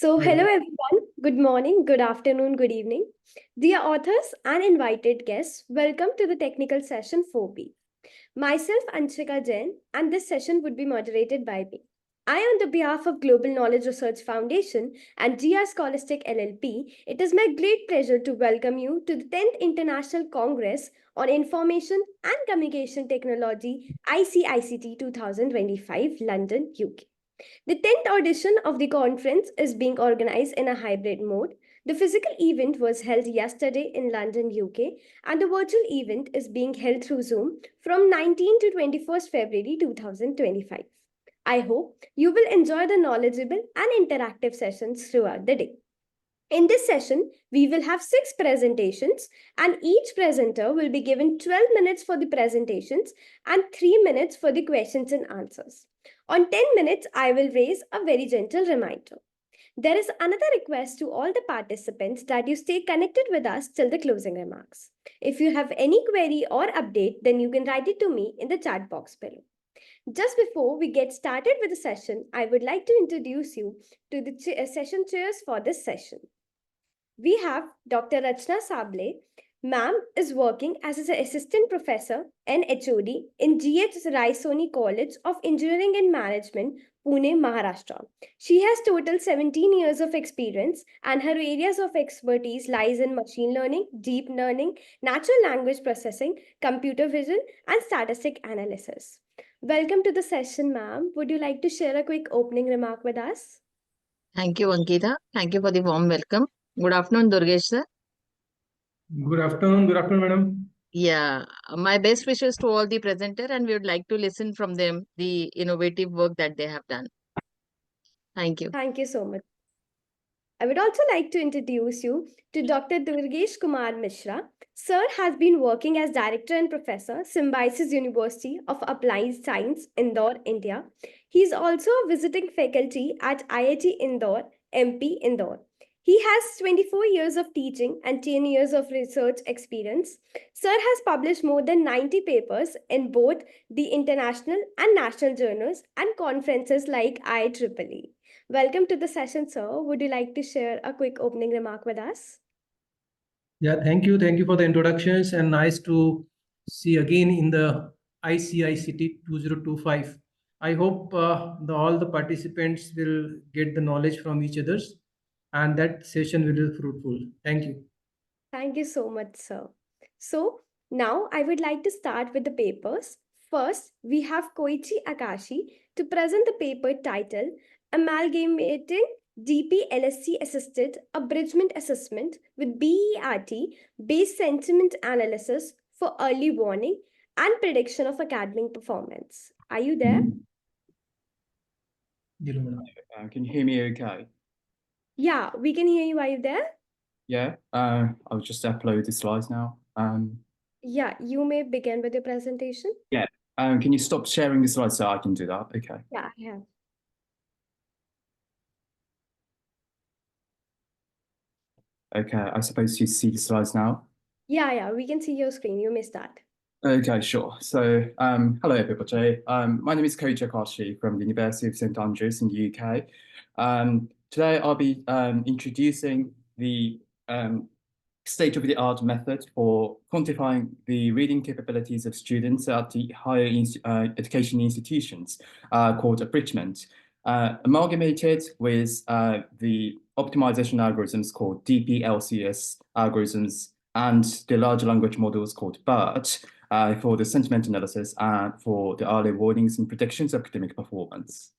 Hello Hello. everyone. Good morning, good afternoon, good evening. Dear authors and invited guests, welcome to the technical session 4B. Myself, Anshika Jain, and this session would be moderated by me. I, on the behalf of Global Knowledge Research Foundation and GR Scholastic LLP, it is my great pleasure to welcome you to the 10th International Congress on Information and Communication Technology ICICT 2025, London, UK. The 10th edition of the conference is being organized in a hybrid mode. The physical event was held yesterday in London, UK, and the virtual event is being held through Zoom from 19 to 21st February 2025. I hope you will enjoy the knowledgeable and interactive sessions throughout the day. In this session, we will have 6 presentations, and each presenter will be given 12 minutes for the presentations and 3 minutes for the questions and answers. On 10 minutes, I will raise a very gentle reminder. There is another request to all the participants that you stay connected with us till the closing remarks. If you have any query or update, then you can write it to me in the chat box below. Just before we get started with the session, I would like to introduce you to the session chairs for this session. We have Dr. Rachna Sable. Ma'am is working as an assistant professor and HOD in GH Raisoni College of Engineering and Management, Pune, Maharashtra. She has total 17 years of experience, and her areas of expertise lies in machine learning, deep learning, natural language processing, computer vision, and statistic analysis. Welcome to the session, ma'am. Would you like to share a quick opening remark with us? Thank you, Ankita. Thank you for the warm welcome. Good afternoon, Durgesh sir. Good afternoon, madam. Yeah, my best wishes to all the presenter, and we would like to listen from them the innovative work that they have done. Thank you. Thank you so much. I would also like to introduce you to Dr. Durgesh Kumar Mishra. Sir has been working as Director and Professor, Symbiosis University of Applied Science, Indore, India. He is also a visiting faculty at IIT Indore, MP Indore. He has 24 years of teaching and 10 years of research experience. Sir has published more than 90 papers in both the international and national journals and conferences like IEEE. Welcome to the session, sir. Would you like to share a quick opening remark with us? Yeah, thank you. Thank you for the introductions, and nice to see again in the ICICT 2025. I hope all the participants will get the knowledge from each others, and that session will be fruitful. Thank you. Thank you so much, sir. So now I would like to start with the papers. First, we have Koichi Akashi to present the paper titled Amalgamating DP-LSC Assisted Abridgment Assessment with BERT Based Sentiment Analysis for Early Warning and Prediction of Academic Performance. Are you there? Can you hear me okay? Yeah, we can hear you. Are you there? Yeah, I'll just upload the slides now. Yeah, you may begin with your presentation. Yeah, can you stop sharing the slides so I can do that? Okay. Yeah, I have. Okay, I suppose you see the slides now? Yeah, we can see your screen. You missed that. Okay, sure. So, hello everybody. My name is Koichi Akashi from the University of St Andrews in the UK. Today I'll be introducing the state-of-the-art method for quantifying the reading capabilities of students at the higher education institutions called abridgment, amalgamated with the optimization algorithms called DPLCS algorithms and the large language models called BERT for the sentiment analysis and for the early warnings and predictions of academic performance.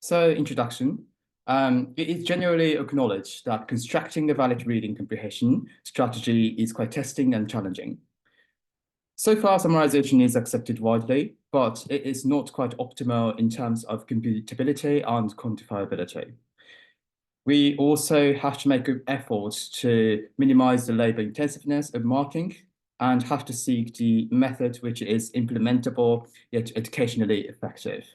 So, introduction. It is generally acknowledged that constructing a valid reading comprehension strategy is quite testing and challenging. So far, summarization is accepted widely, but it is not quite optimal in terms of computability and quantifiability. We also have to make efforts to minimize the labor intensiveness of marking and have to seek the method which is implementable yet educationally effective.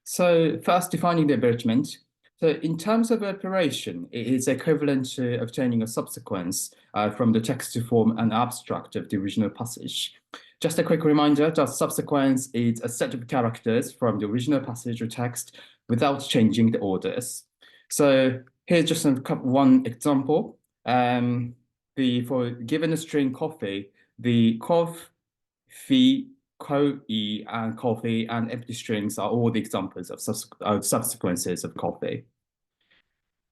So first, defining the abridgment. So in terms of operation, it is equivalent to obtaining a subsequence from the text to form an abstract of the original passage. Just a quick reminder that subsequence is a set of characters from the original passage or text without changing the orders. So here's just one example. For given a string coffee, the cough, fee, co-e, and coffee and empty strings are all the examples of subsequences of coffee.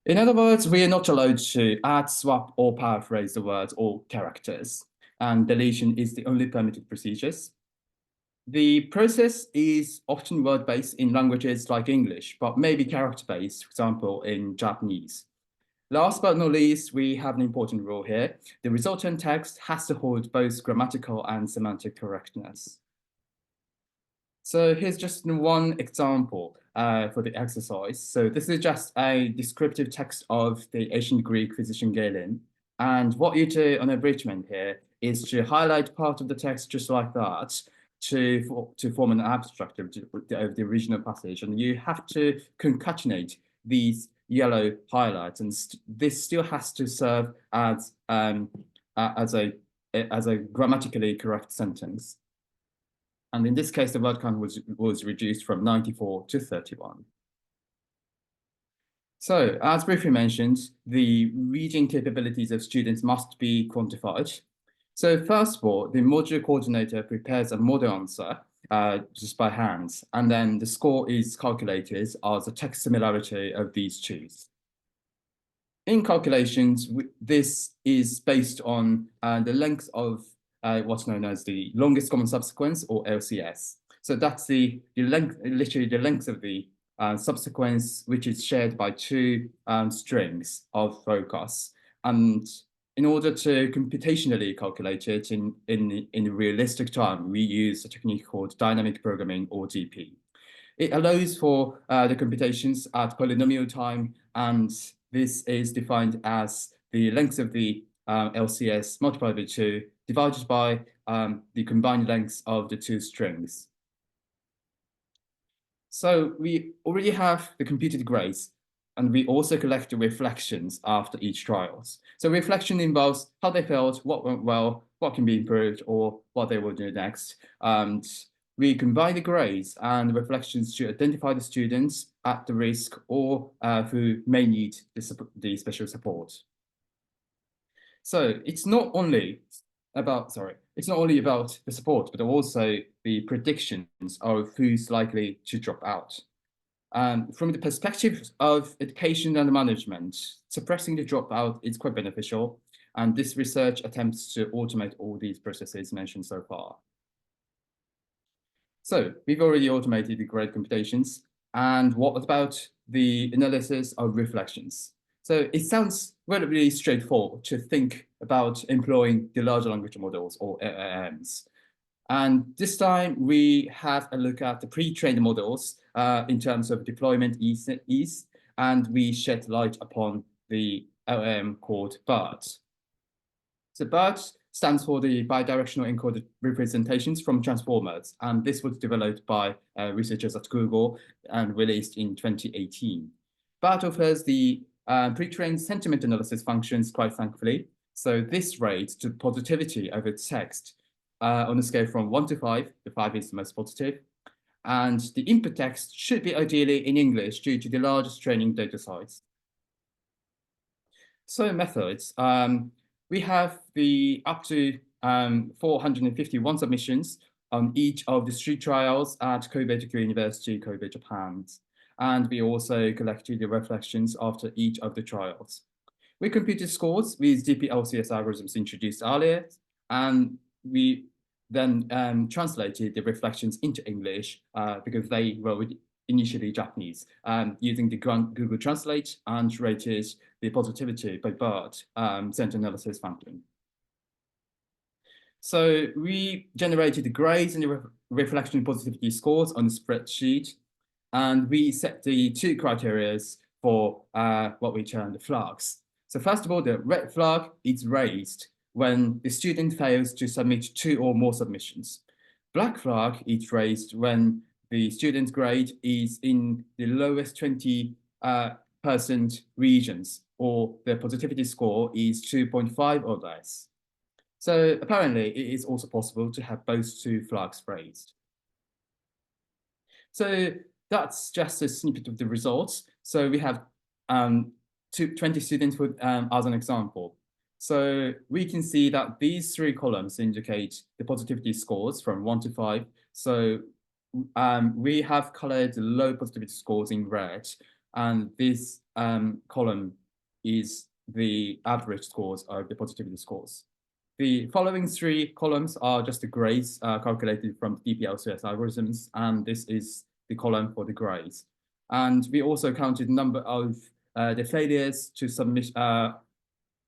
In other words, we are not allowed to add, swap, or paraphrase the words or characters, and deletion is the only permitted procedures. The process is often word-based in languages like English, but maybe character-based, for example, in Japanese. Last but not least, we have an important rule here. The resultant text has to hold both grammatical and semantic correctness. So here's just one example for the exercise. So this is just a descriptive text of the ancient Greek physician Galen. And what you do on abridgment here is to highlight part of the text just like that to form an abstract of the original passage. And you have to concatenate these yellow highlights. And this still has to serve as a grammatically correct sentence. And in this case, the word count was reduced from 94 to 31. So, as briefly mentioned, the reading capabilities of students must be quantified. So first of all, the module coordinator prepares a model answer just by hand, and then the score is calculated as the text similarity of these two. In calculations, this is based on the length of what's known as the longest common subsequence, or LCS. So that's the length, literally the length of the subsequence, which is shared by two strings of focus. And in order to computationally calculate it in realistic time, we use a technique called dynamic programming, or DP. It allows for the computations at polynomial time, and this is defined as the length of the LCS multiplied by 2 divided by the combined lengths of the two strings. So we already have the computed grades, and we also collect the reflections after each trials. So reflection involves how they felt, what went well, what can be improved, or what they will do next. And we combine the grades and reflections to identify the students at the risk or who may need the special support. So it's not only about the support, but also the predictions of who's likely to drop out. From the perspective of education and management, suppressing the dropout is quite beneficial, and this research attempts to automate all these processes mentioned so far. So we've already automated the grade computations, and what about the analysis of reflections? So it sounds relatively straightforward to think about employing the large language models, or LLMs. And this time we have a look at the pre-trained models in terms of deployment ease, and we shed light upon the LLM called BERT. So BERT stands for the bidirectional encoded representations from transformers, and this was developed by researchers at Google and released in 2018. BERT offers the pre-trained sentiment analysis functions quite thankfully. So this rates the positivity of its text on a scale from 1 to 5, the 5 is the most positive. And the input text should be ideally in English due to the largest training data size. So methods, we have the up to 451 submissions on each of the 3 trials at Kobe Tokyo University, Kobe, Japan. And we also collected the reflections after each of the trials. We computed scores with DP-LCS algorithms introduced earlier, and we then translated the reflections into English because they were initially Japanese, using the Google Translate, and rated the positivity by BERT sentiment analysis function. So we generated the grades and the reflection positivity scores on the spreadsheet, and we set the 2 criteria for what we term the flags. So first of all, the red flag is raised when the student fails to submit 2 or more submissions. Black flag is raised when the student's grade is in the lowest 20% regions, or the positivity score is 2.5 or less. So apparently it is also possible to have both two flags raised. So that's just a snippet of the results. So we have 20 students with, as an example. So we can see that these three columns indicate the positivity scores from 1 to 5. So we have colored low positivity scores in red, and this column is the average scores of the positivity scores. The following three columns are just the grades calculated from DPLCS algorithms, and this is the column for the grades. And we also counted the number of the failures to submit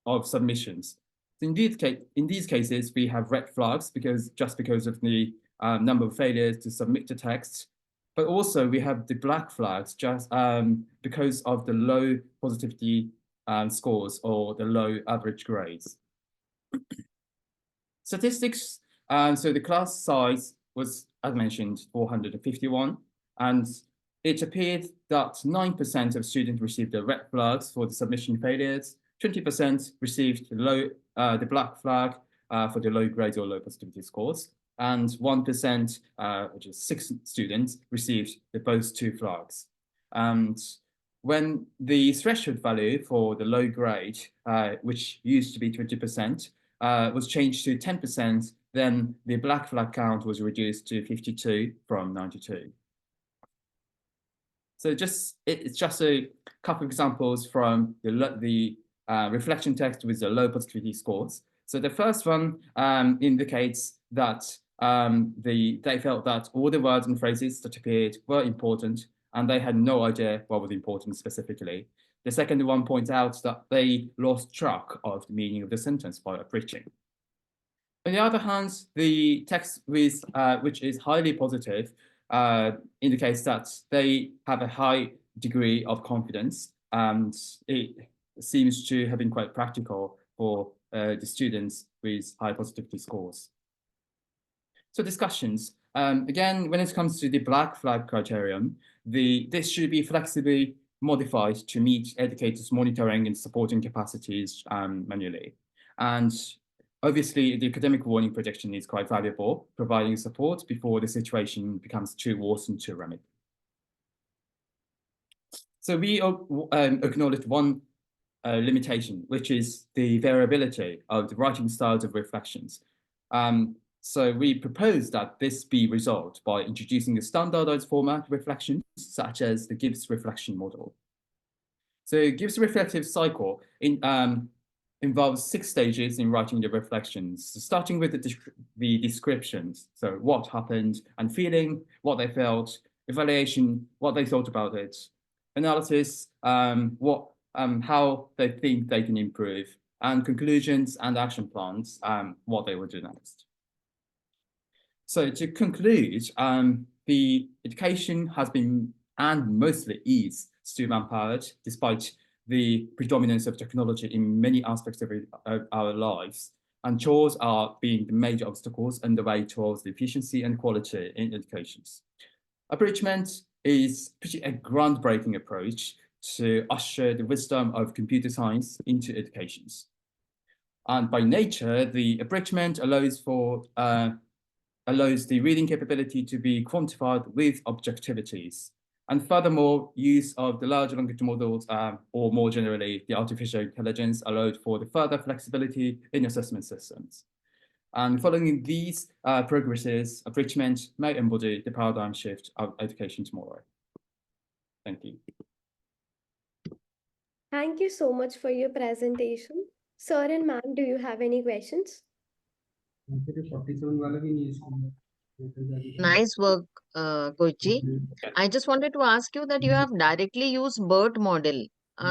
of submissions. In these cases, we have red flags because of the number of failures to submit the text, but also we have the black flags just because of the low positivity scores or the low average grades. Statistics, so the class size was, as mentioned, 451, and it appeared that 9% of students received the red flags for the submission failures, 20% received the black flag for the low grades or low positivity scores, and 1%, which is 6 students, received both two flags. And when the threshold value for the low grade, which used to be 20%, was changed to 10%, then the black flag count was reduced to 52 from 92. So it's just a couple of examples from the reflection text with the low positivity scores. So the first one indicates that they felt that all the words and phrases that appeared were important, and they had no idea what was important specifically. The second one points out that they lost track of the meaning of the sentence by abridging. On the other hand, the text with, which is highly positive indicates that they have a high degree of confidence, and it seems to have been quite practical for the students with high positivity scores. So discussions. Again, when it comes to the black flag criterion, this should be flexibly modified to meet educators' monitoring and supporting capacities manually. And obviously, the academic warning projection is quite valuable, providing support before the situation becomes too worsened to remedy. So we acknowledge one limitation, which is the variability of the writing styles of reflections. So we propose that this be resolved by introducing a standardized format of reflections, such as the Gibbs reflection model. So Gibbs reflective cycle involves 6 stages in writing the reflections, starting with the descriptions. So what happened and feeling, what they felt, evaluation, what they thought about it, analysis, how they think they can improve, and conclusions and action plans, what they will do next. So to conclude, the education has been and mostly is still empowered despite the predominance of technology in many aspects of our lives, and chores are being the major obstacles in the way towards the efficiency and quality in education. Abridgment is pretty a groundbreaking approach to usher the wisdom of computer science into education. And by nature, the abridgment allows the reading capability to be quantified with objectivities. And furthermore, use of the large language models, or more generally, the artificial intelligence, allowed for the further flexibility in assessment systems. And following these progresses, abridgment may embody the paradigm shift of education tomorrow. Thank you. Thank you so much for your presentation. Sir and ma'am, do you have any questions? Nice work, Kochi. I just wanted to ask you that you have directly used BERT model.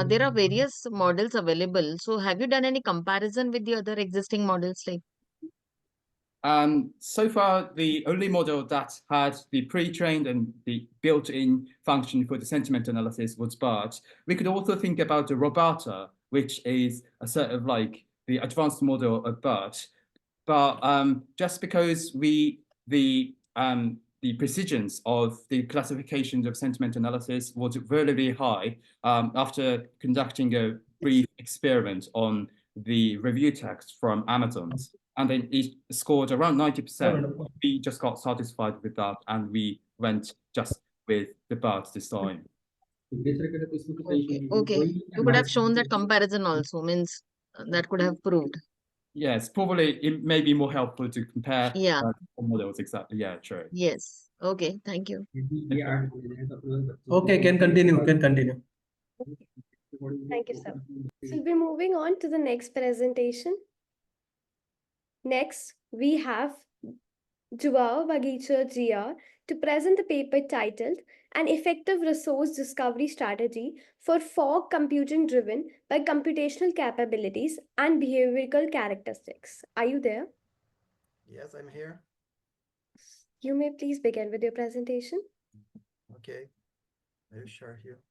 There are various models available. So have you done any comparison with the other existing models? Like, so far, the only model that had the pre-trained and the built-in function for the sentiment analysis was BERT. We could also think about the Robata, which is a sort of like the advanced model of BERT. But just because the precisions of the classifications of sentiment analysis was relatively high after conducting a brief experiment on the review text from Amazon's. and then it scored around 90%. We just got satisfied with that, and we went just with the BERT this time. Okay. You could have shown that comparison also, means that could have proved. Yes, probably it may be more helpful to compare Yeah. models, exactly. Yeah, true. Yes. Okay. Thank you. Okay, can continue. Thank you, sir. So we'll be moving on to the next presentation. Next, we have Joao Bagicha GR to present the paper titled An Effective Resource Discovery Strategy for Fog Computing Driven by Computational Capabilities and Behavioral Characteristics. Are you there? Yes, I'm here. You may please begin with your presentation. Okay, I'll share here.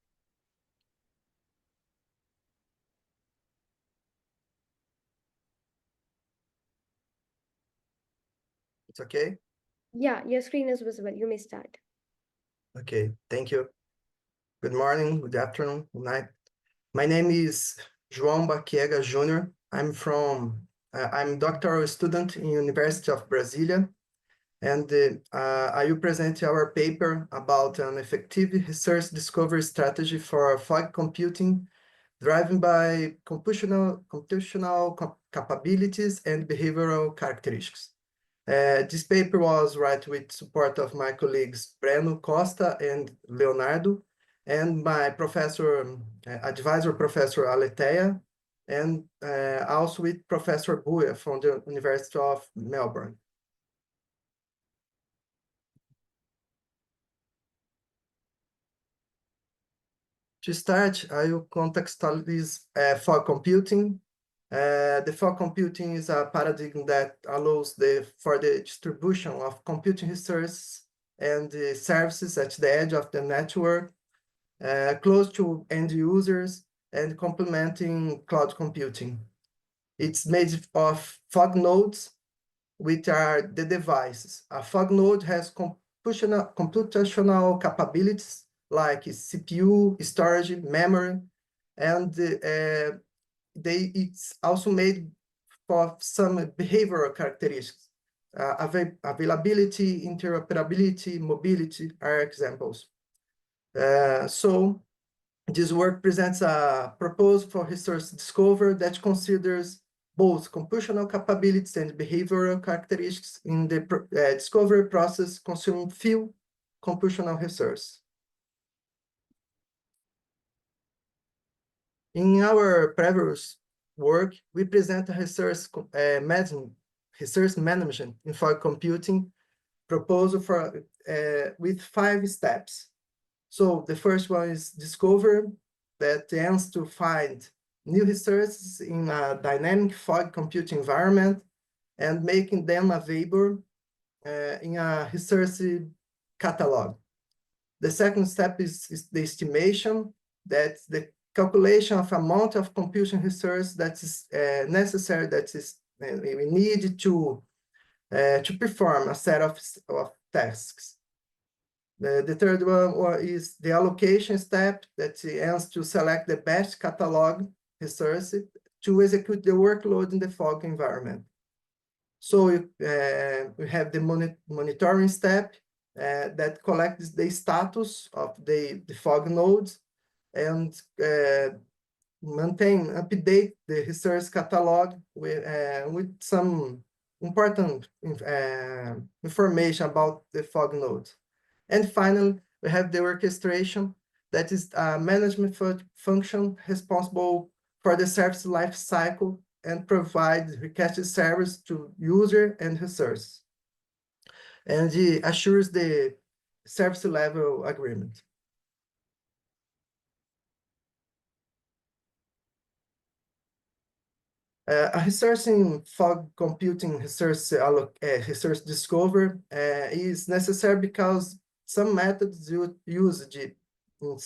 It's okay? Yeah, your screen is visible. You may start. Okay, thank you. Good morning, good afternoon, good night. My name is João Baquiega Jr. I'm doctoral student in University of Brasilia, and I will present our paper about an effective research discovery strategy for fog computing driven by computational capabilities and behavioral characteristics. This paper was written with support of my colleagues Breno Costa and Leonardo, and my advisor, Professor Aletheia, and also with Professor Buia from the University of Melbourne. To start, I will contextualize fog computing. The fog computing is a paradigm that allows for the distribution of computing resources and services at the edge of the network, close to end users, and complementing cloud computing. It's made of fog nodes, which are the devices. A fog node has computational capabilities like CPU, storage, memory, and it's also made for some behavioral characteristics. Availability, interoperability, mobility are examples. So this work presents a proposal for resource discovery that considers both computational capabilities and behavioral characteristics in the discovery process consuming few computational resources. In our previous work, we present a resource management in fog computing proposal for with 5 steps. So the first one is discover, that aims to find new resources in a dynamic fog computing environment and making them available in a resource catalog. The second step is the estimation, that's the calculation of amount of computing resource that is necessary, that is we need to perform a set of tasks. The third one is the allocation step that aims to select the best catalog resource to execute the workload in the fog environment. So we have the monitoring step that collects the status of the fog nodes and update the resource catalog with some important information about the fog nodes. And finally, we have the orchestration, that is a management function responsible for the service life cycle and provide requested service to user and resource. And it assures the service level agreement. A resource in fog computing resource discovery is necessary because some methods used in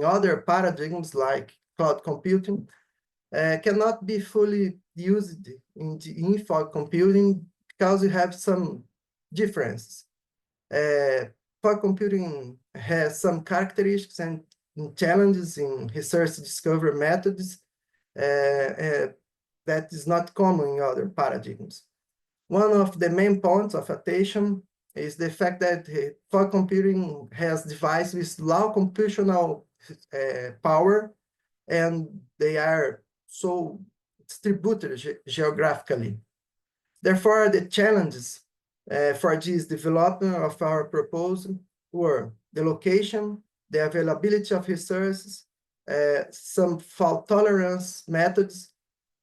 other paradigms like cloud computing cannot be fully used in fog computing because we have some differences. Fog computing has some characteristics and challenges in resource discovery methods that is not common in other paradigms. One of the main points of attention is the fact that fog computing has devices with low computational power, and they are so distributed geographically. Therefore, the challenges for this development of our proposal were the location, the availability of resources, some fault tolerance methods,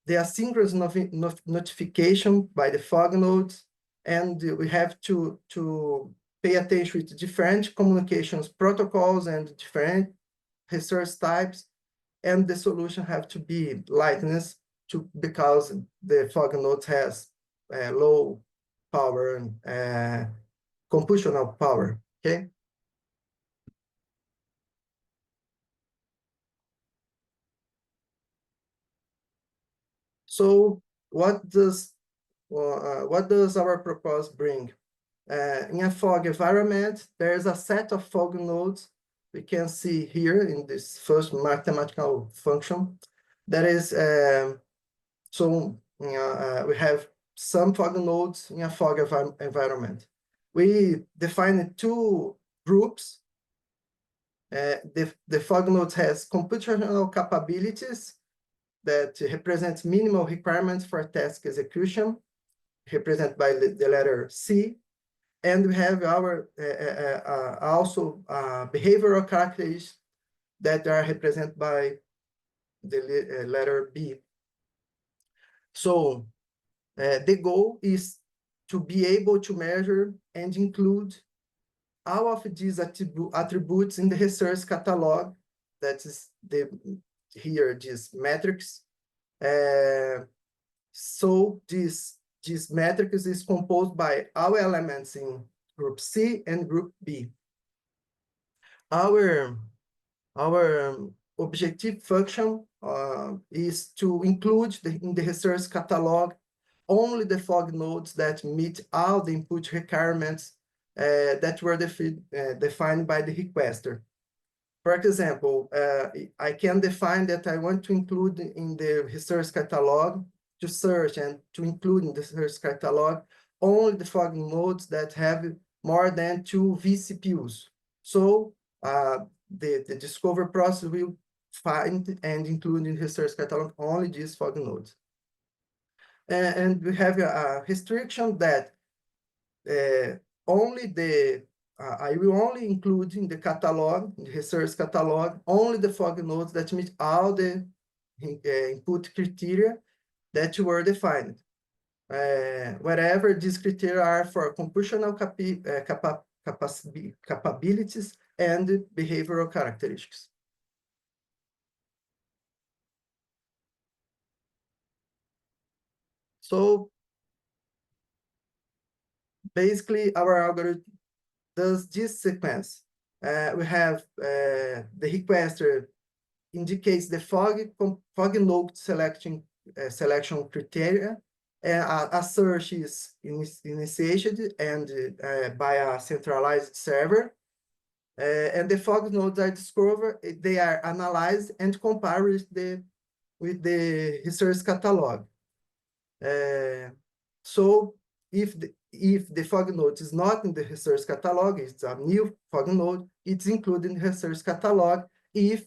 the asynchronous notification by the fog nodes, and we have to pay attention to different communications protocols and different resource types, and the solution have to be lightness because the fog node has low power and computational power, okay? So what does our proposal bring? In a fog environment, there is a set of fog nodes we can see here in this first mathematical function. That is, we have some fog nodes in a fog environment. We define two groups. The fog node has computational capabilities that represent minimal requirements for task execution, represented by the letter C. And we have our also behavioral characteristics that are represented by the letter B. So the goal is to be able to measure and include all of these attributes in the resource catalog. That is here this matrix. So this matrix is composed by all elements in group C and group B. Our objective function is to include in the resource catalog only the fog nodes that meet all the input requirements that were defined by the requester. For example, I can define that I want to include in the resource catalog to search and to include in the resource catalog only the fog nodes that have more than 2 vCPUs. So the discover process will find and include in the resource catalog only these fog nodes. And we have a restriction that I will only include in the catalog, in the resource catalog, only the fog nodes that meet all the input criteria that were defined. Wherever these criteria are for computational capabilities and behavioral characteristics. So basically, our algorithm does this sequence. We have the requester indicates the fog node selection criteria, and a search is initiated and by a centralized server. And the fog nodes are discovered, they are analyzed and compared with the resource catalog. So if the fog node is not in the resource catalog, it's a new fog node, it's included in the resource catalog if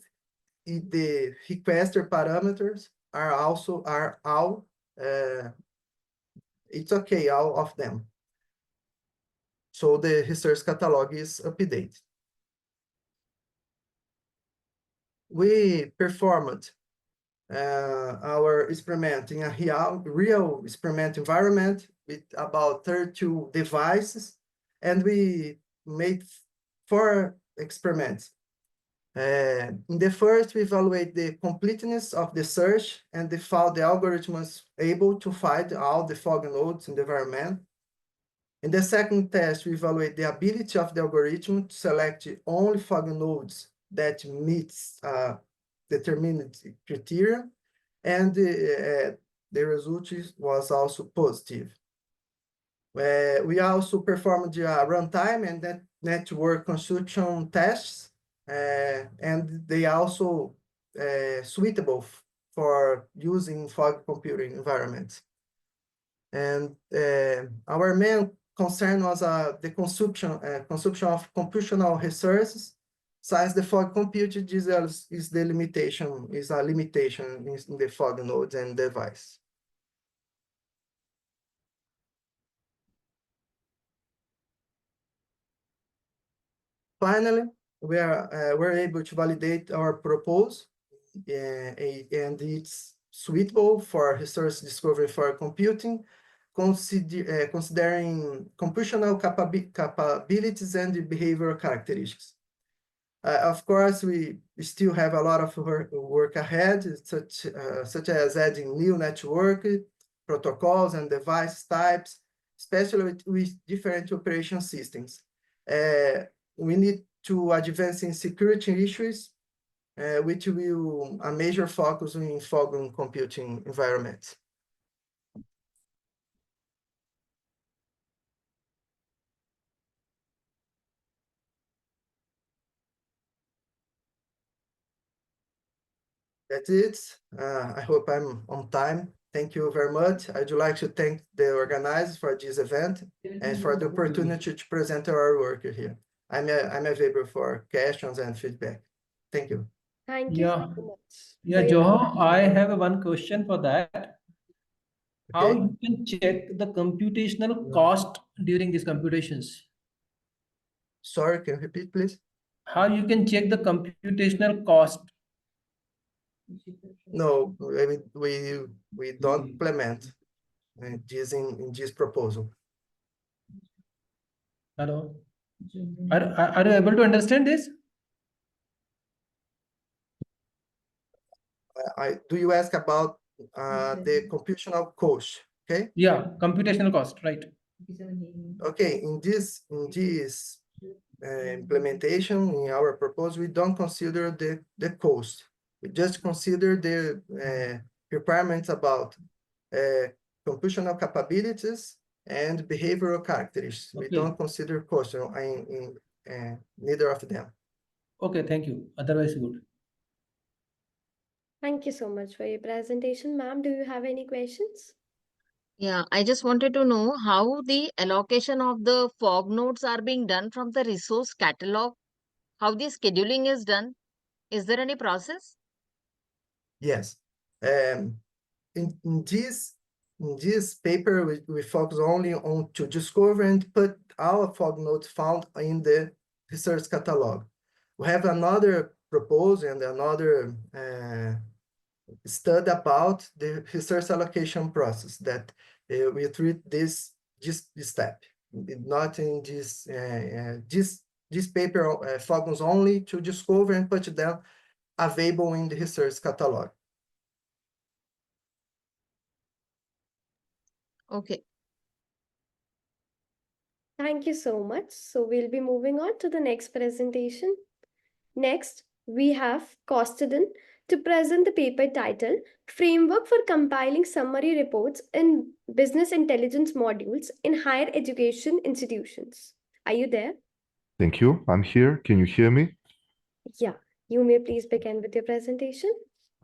the requester parameters are all, it's okay, all of them. So the resource catalog is updated. We performed our experiment in a real experiment environment with about 32 devices, and we made 4 experiments. In the first, we evaluate the completeness of the search and the algorithm was able to find all the fog nodes in the environment. In the second test, we evaluate the ability of the algorithm to select only fog nodes that meets determined criteria, and the result was also positive. We also performed runtime and network construction tests, and they also suitable for using fog computing environments. And our main concern was the consumption of computational resources. Since the fog compute is a limitation in the fog nodes and device. Finally, we're able to validate our proposal, and it's suitable for resource discovery for computing, considering computational capabilities and behavioral characteristics. Of course, we still have a lot of work ahead, such as adding new network protocols and device types, especially with different operation systems. We need to advance in security issues, which will a major focus in fog computing environments. That's it. I hope I'm on time. Thank you very much. I'd like to thank the organizers for this event and for the opportunity to present our work here. I'm available for questions and feedback. Thank you. Thank you Yeah. so much. Yeah, for your Johan, I have one question for that. How Okay. you can check the computational cost during these computations? Sorry, can you repeat, please? How you can check the computational cost? No, we don't implement this in this proposal. Hello? Are you able to understand this? Do you ask about the computational cost? Okay. Yeah, computational cost, right? Okay. In this implementation, in our proposal, we don't consider the cost. We just consider the requirements about computational capabilities and behavioral characteristics. We Okay. don't consider cost in neither of them. Okay, thank you. Otherwise, good. Thank you so much for your presentation, ma'am. Do you have any questions? Yeah, I just wanted to know how the allocation of the fog nodes are being done from the resource catalog, how the scheduling is done. Is there any process? Yes. In this paper, we focus only on to discover and put our fog nodes found in the research catalog. We have another proposal and another study about the resource allocation process that we treat this step. Not in this paper focuses only to discover and put them available in the research catalog. Okay. Thank you so much. So we'll be moving on to the next presentation. Next, we have Kostadin to present the paper titled Framework for Compiling Summary Reports in Business Intelligence Modules in Higher Education Institutions. Are you there? Thank you. I'm here. Can you hear me? Yeah. You may please begin with your presentation.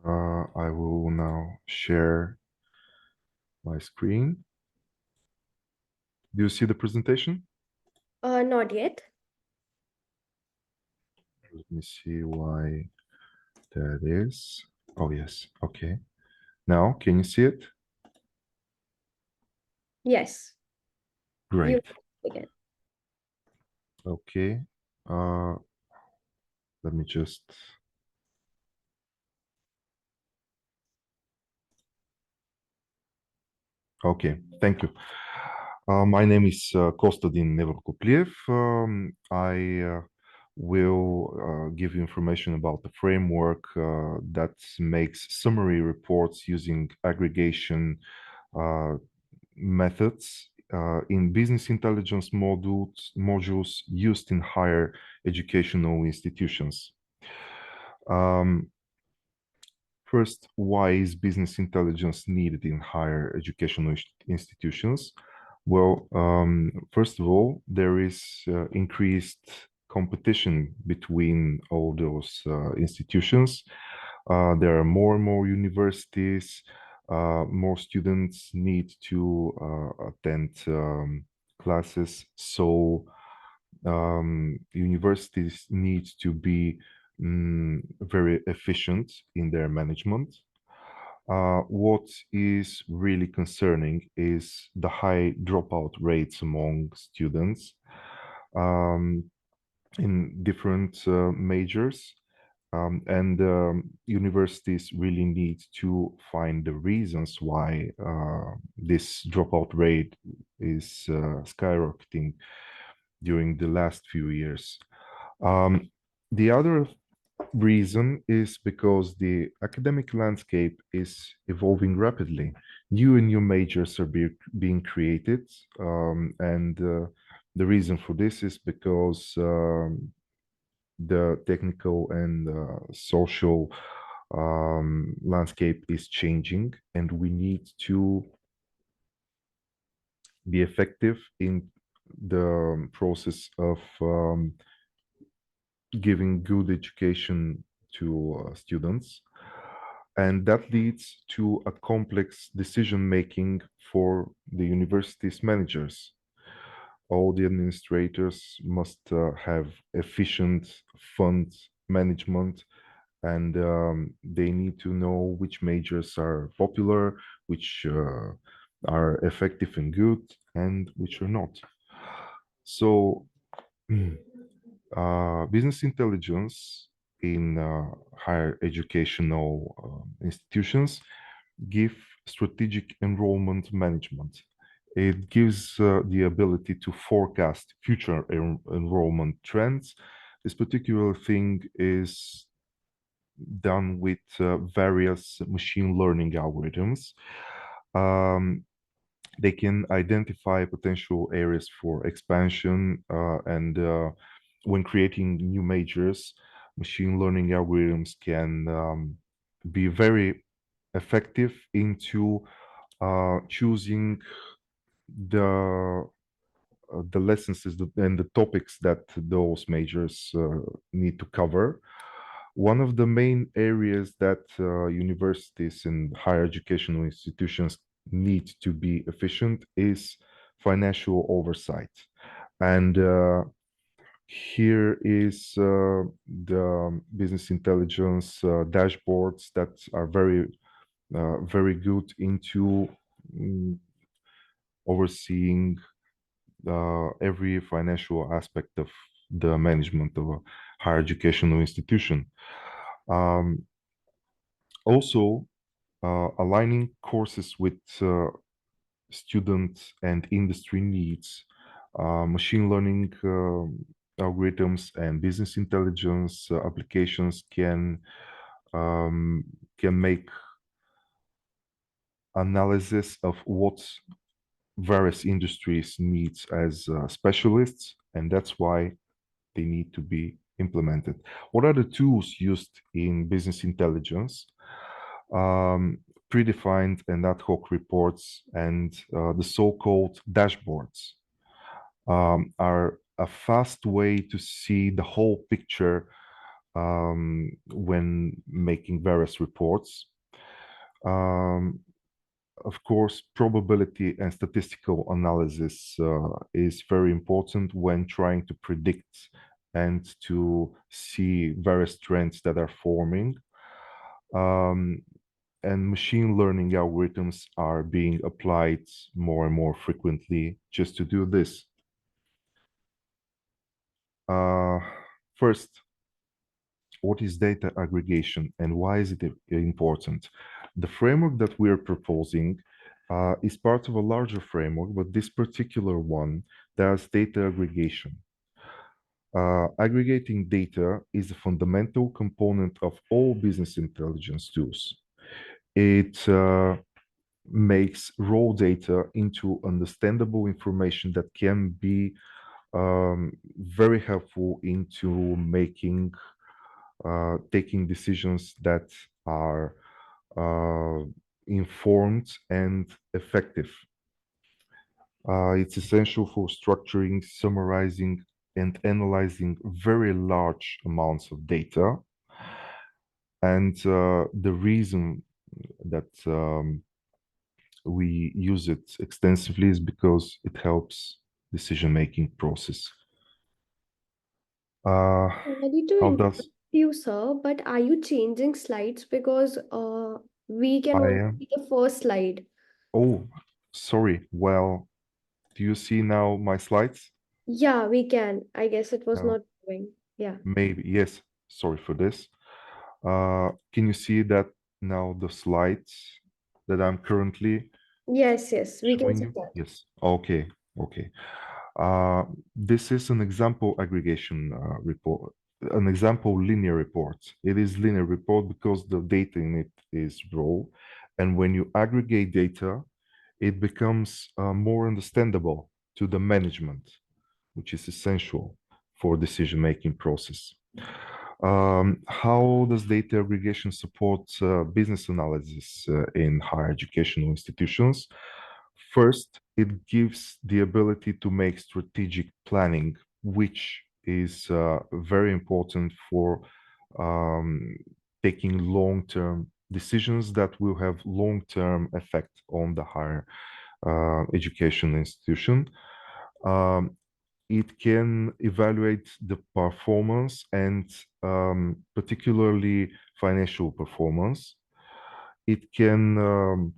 I will now share my screen. Do you see the presentation? Not yet. Let me see why that is. Oh, yes. Okay. Now, can you see it? Yes. Great. You begin. Okay. Let me just... Okay, thank you. My name is Kostadin Nevrkopliev. I will give you information about the framework that makes summary reports using aggregation methods in business intelligence modules used in higher educational institutions. First, why is business intelligence needed in higher educational institutions? Well, first of all, there is increased competition between all those institutions. There are more and more universities. More students need to attend classes. So universities need to be very efficient in their management. What is really concerning is the high dropout rates among students in different majors. And universities really need to find the reasons why this dropout rate is skyrocketing during the last few years. The other reason is because the academic landscape is evolving rapidly. New and new majors are being created, and the reason for this is because the technical and social landscape is changing, and we need to be effective in the process of giving good education to students. And that leads to a complex decision making for the university's managers. All the administrators must have efficient fund management, and they need to know which majors are popular, which are effective and good, and which are not. So business intelligence in higher educational institutions give strategic enrollment management. It gives the ability to forecast future enrollment trends. This particular thing is done with various machine learning algorithms. They can identify potential areas for expansion, and when creating new majors, machine learning algorithms can be very effective into choosing the lessons and the topics that those majors need to cover. One of the main areas that universities and higher educational institutions need to be efficient is financial oversight. And here is the business intelligence dashboards that are very good into overseeing every financial aspect of the management of a higher educational institution. Also, aligning courses with student and industry needs, machine learning algorithms and business intelligence applications can make analysis of what various industries needs as specialists, and that's why they need to be implemented. What are the tools used in business intelligence? Predefined and ad hoc reports and the so-called dashboards are a fast way to see the whole picture when making various reports. Of course, probability and statistical analysis is very important when trying to predict and to see various trends that are forming. And machine learning algorithms are being applied more and more frequently just to do this. First, what is data aggregation and why is it important? The framework that we're proposing is part of a larger framework, but this particular one does data aggregation. Aggregating data is a fundamental component of all business intelligence tools. It makes raw data into understandable information that can be very helpful into making taking decisions that are informed and effective. It's essential for structuring, summarizing, and analyzing very large amounts of data. And the reason that we use it extensively is because it helps decision-making process. Ready to How interrupt does you, sir, but are you changing slides? Because we can I only am? see the first slide. Oh, sorry. Well, do you see now my slides? Yeah, we can. I guess it was Uh, not doing. Yeah. maybe, yes. Sorry for this. Can you see that now the slides that I'm currently Yes, yes, we can showing see you? that. Yes. Okay. Okay. This is an example aggregation report, an example linear report. It is linear report because the data in it is raw. And when you aggregate data, it becomes more understandable to the management, which is essential for decision-making process. How does data aggregation support business analysis in higher educational institutions? First, it gives the ability to make strategic planning, which is very important for um, taking long-term decisions that will have long-term effect on the higher education institution. It can evaluate the performance and particularly financial performance. It can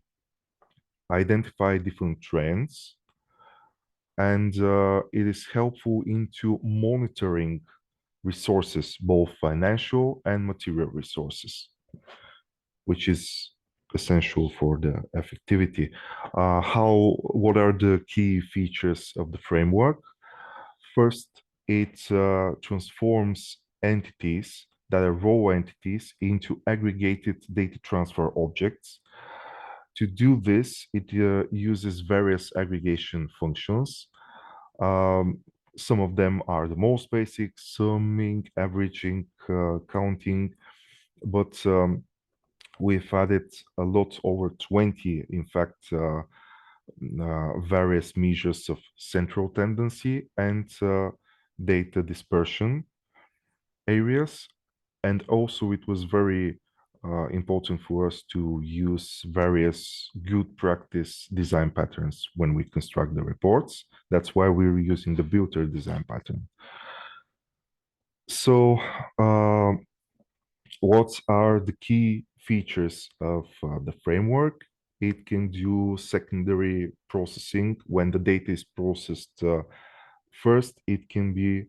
identify different trends, and it is helpful into monitoring resources, both financial and material resources, which is essential for the effectivity. What are the key features of the framework? First, it transforms entities that are raw entities into aggregated data transfer objects. To do this, it uses various aggregation functions. Um, some of them are the most basic: summing, averaging, counting, but we've added a lot, over 20, in fact, various measures of central tendency and data dispersion areas. And also it was very important for us to use various good practice design patterns when we construct the reports. That's why we're using the builder design pattern. So what are the key features of the framework? It can do secondary processing when the data is processed first. It can be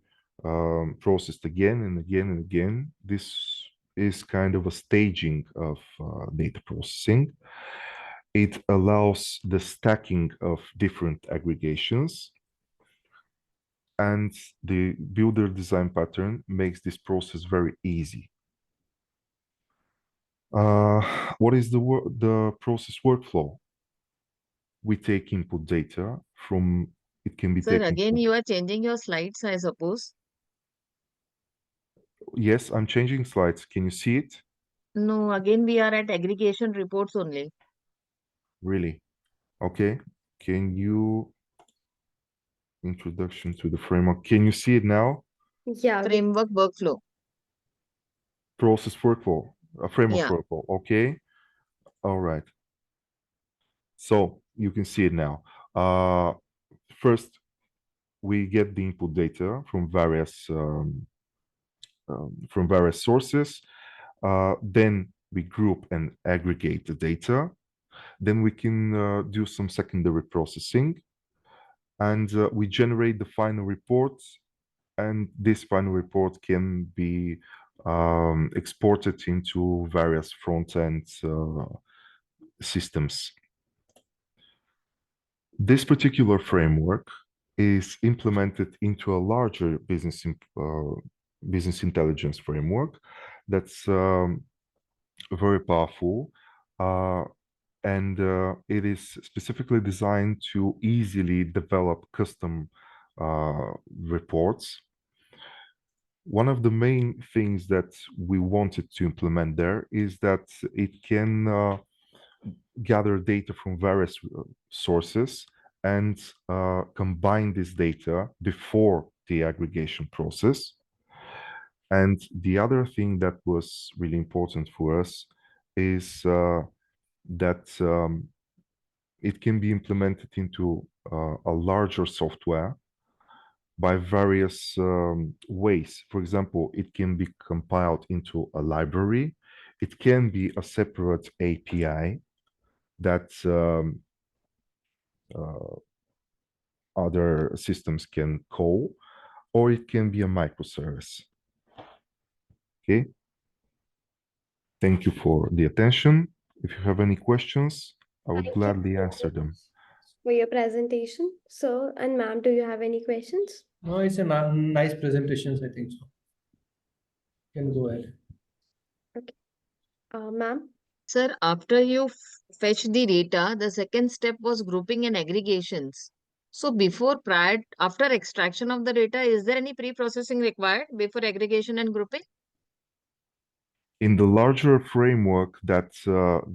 processed again and again and again. This is kind of a staging of data processing. It allows the stacking of different aggregations, and the builder design pattern makes this process very easy. What is the process workflow? We take input data from, it can be Sir, taken again, from, you are changing your slides, I suppose. yes, I'm changing slides. Can you see it? No, again, we are at aggregation reports only. Really? Okay. Can you, introduction to the framework. Can you see it now? Yeah, we Framework workflow. Process workflow, a framework Yeah. workflow. Okay. All right. So you can see it now. First, we get the input data from various sources. Then we group and aggregate the data. Then we can do some secondary processing, and we generate the final report. And this final report can be exported into various front-end systems. This particular framework is implemented into a larger business intelligence framework that's very powerful, and it is specifically designed to easily develop custom reports. One of the main things that we wanted to implement there is that it can gather data from various sources and combine this data before the aggregation process. And the other thing that was really important for us is that it can be implemented into a larger software by various ways. For example, it can be compiled into a library. It can be a separate API that other systems can call, or it can be a microservice. Okay. Thank you for the attention. If you have any questions, I would Thank you gladly so answer them. much for your presentation. Sir and ma'am, do you have any questions? No, it's a nice presentations, I think so. Can go ahead. Ma'am? Sir, after you fetch the data, the second step was grouping and aggregations. So after extraction of the data, is there any pre-processing required before aggregation and grouping? In the larger framework that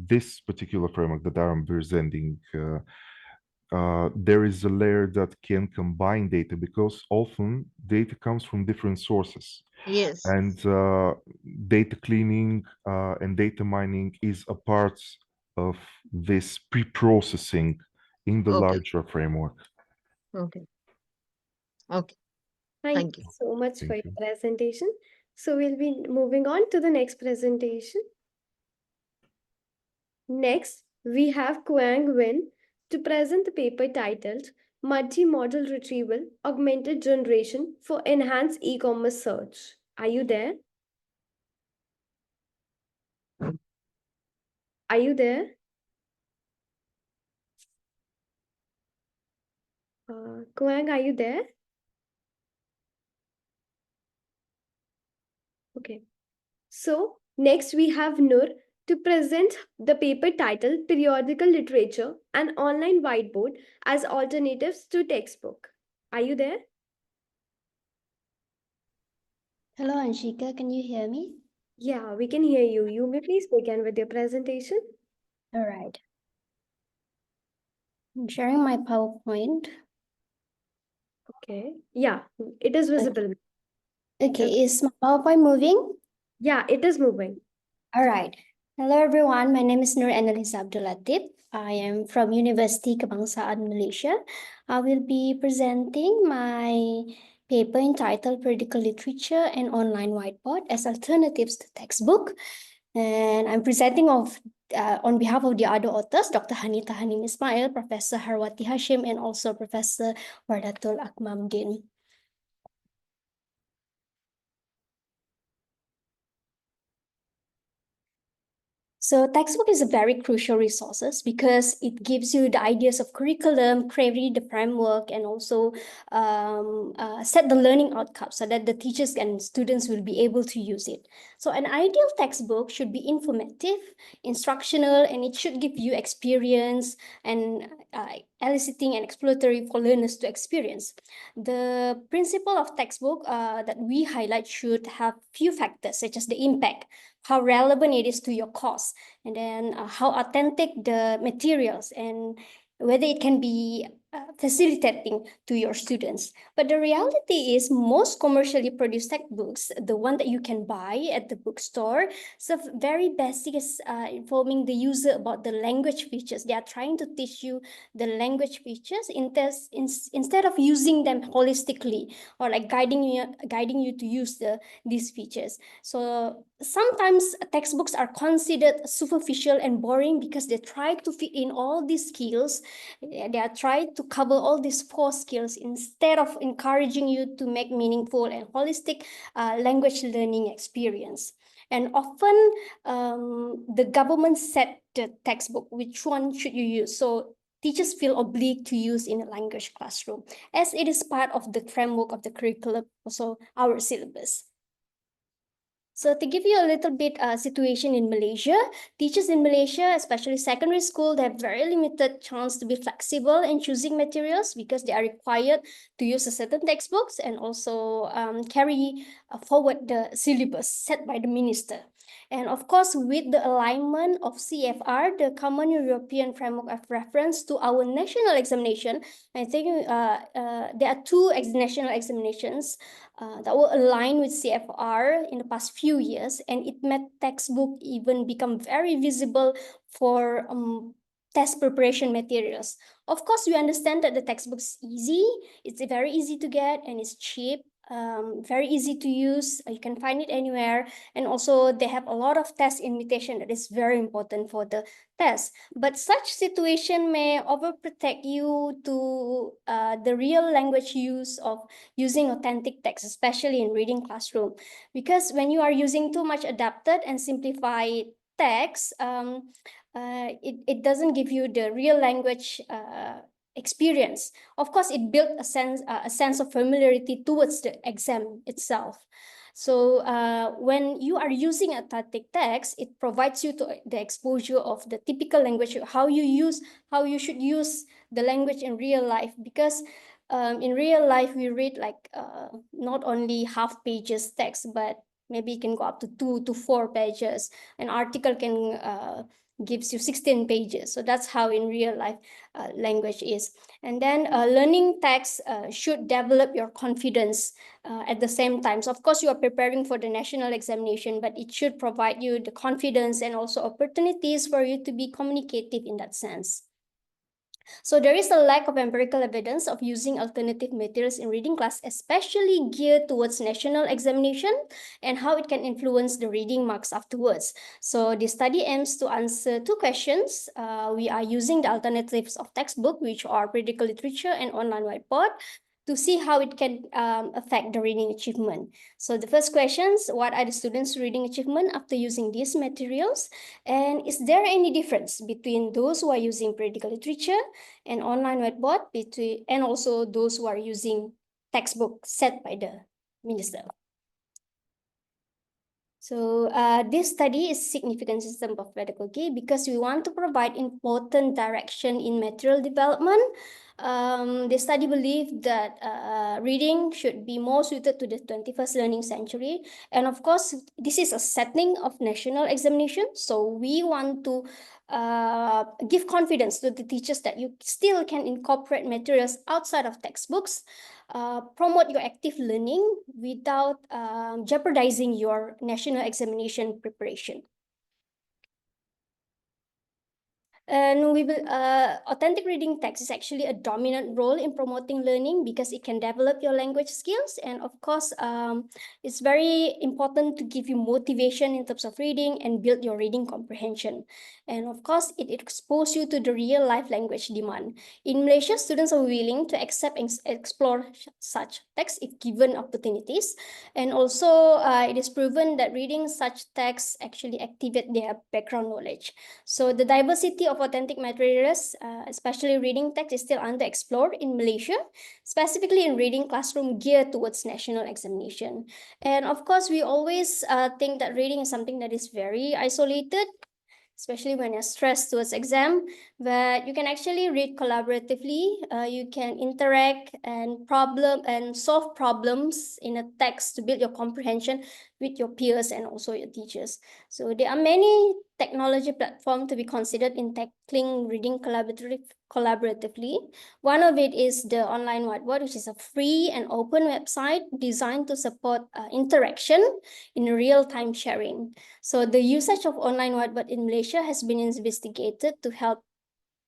this particular framework that I'm presenting, there is a layer that can combine data because often data comes from different sources. Yes. And data cleaning and data mining is a part of this pre-processing in the Okay. larger framework. Okay. Okay. Thank Thank you you. so much for Thank your you. presentation. So we'll be moving on to the next presentation. Next, we have Kuang Win to present the paper titled Multi-Model Retrieval Augmented Generation for Enhanced E-commerce Search. Are you there? Are you there? Kuang, are you there? Okay. So next we have Nur to present the paper titled Periodical Literature and Online Whiteboard as Alternatives to Textbook. Are you there? Hello, Anshika. Can you hear me? Yeah, we can hear you. You may please begin with your presentation. All right. I'm sharing my PowerPoint. Okay. Yeah, it is visible. Okay, is my PowerPoint moving? Yeah, it is moving. All right. Hello, everyone. My name is Nur Annalisa Abdul Latif. I am from University Kebangsaan Malaysia. I will be presenting my paper entitled Periodical Literature and Online Whiteboard as Alternatives to Textbook. And I'm presenting on behalf of the other authors, Dr. Hanita Hanim Ismail, Professor Harwati Hashim, and also Professor Wardatul Akmamdin. So textbook is a very crucial resources because it gives you the ideas of curriculum, create the framework, and also set the learning outcomes so that the teachers and students will be able to use it. So an ideal textbook should be informative, instructional, and it should give you experience and eliciting and exploratory for learners to experience. The principle of textbook that we highlight should have few factors such as the impact, how relevant it is to your course, and then how authentic the materials, and whether it can be facilitating to your students. But the reality is most commercially produced textbooks, the one that you can buy at the bookstore, so very basic is informing the user about the language features. They are trying to teach you the language features instead of using them holistically or like guiding you to use these features. So sometimes textbooks are considered superficial and boring because they try to fit in all these skills. They are trying to cover all these 4 skills instead of encouraging you to make meaningful and holistic language learning experience. And often the government set the textbook, which one should you use? So teachers feel obliged to use in a language classroom as it is part of the framework of the curriculum, also our syllabus. So to give you a little bit situation in Malaysia, teachers in Malaysia, especially secondary school, they have very limited chance to be flexible in choosing materials because they are required to use a certain textbooks and also carry forward the syllabus set by the minister. And of course, with the alignment of CFR, the Common European Framework of Reference, to our national examination, I think there are two national examinations that were aligned with CFR in the past few years, and it made textbook even become very visible for test preparation materials. Of course, we understand that the textbook is easy, it's very easy to get, and it's cheap, very easy to use. You can find it anywhere. And also they have a lot of test invitation that is very important for the test. But such situation may overprotect you to the real language use of using authentic text, especially in reading classroom. Because when you are using too much adapted and simplified text, it doesn't give you the real language experience. Of course, it built a sense of familiarity towards the exam itself. So when you are using authentic text, it provides you to the exposure of the typical language, how you should use the language in real life. Because in real life, we read like not only half pages text, but maybe it can go up to 2 to 4 pages. An article can gives you 16 pages. So that's how in real life language is. And then learning text should develop your confidence at the same time. So of course, you are preparing for the national examination, but it should provide you the confidence and also opportunities for you to be communicative in that sense. So there is a lack of empirical evidence of using alternative materials in reading class, especially geared towards national examination and how it can influence the reading marks afterwards. So the study aims to answer two questions. We are using the alternatives of textbook, which are critical literature and online whiteboard, to see how it can affect the reading achievement. So the first questions, what are the students' reading achievement after using these materials? And is there any difference between those who are using critical literature and online whiteboard and also those who are using textbook set by the minister? So this study is significant system of pedagogy because we want to provide important direction in material development. The study believed that reading should be more suited to the 21st learning century. And of course, this is a setting of national examination. So we want to give confidence to the teachers that you still can incorporate materials outside of textbooks, promote your active learning without jeopardizing your national examination preparation. And we will, authentic reading text is actually a dominant role in promoting learning because it can develop your language skills. And of course, it's very important to give you motivation in terms of reading and build your reading comprehension. And of course, it exposes you to the real life language demand. In Malaysia, students are willing to accept and explore such text if given opportunities. And also, it is proven that reading such texts actually activate their background knowledge. So the diversity of authentic materials, especially reading text, is still underexplored in Malaysia, specifically in reading classroom geared towards national examination. And of course, we always think that reading is something that is very isolated, especially when you're stressed towards exam, but you can actually read collaboratively. You can interact and solve problems in a text to build your comprehension with your peers and also your teachers. So there are many technology platforms to be considered in tackling reading collaboratively. One of it is the online whiteboard, which is a free and open website designed to support interaction in real-time sharing. So the usage of online whiteboard in Malaysia has been investigated to help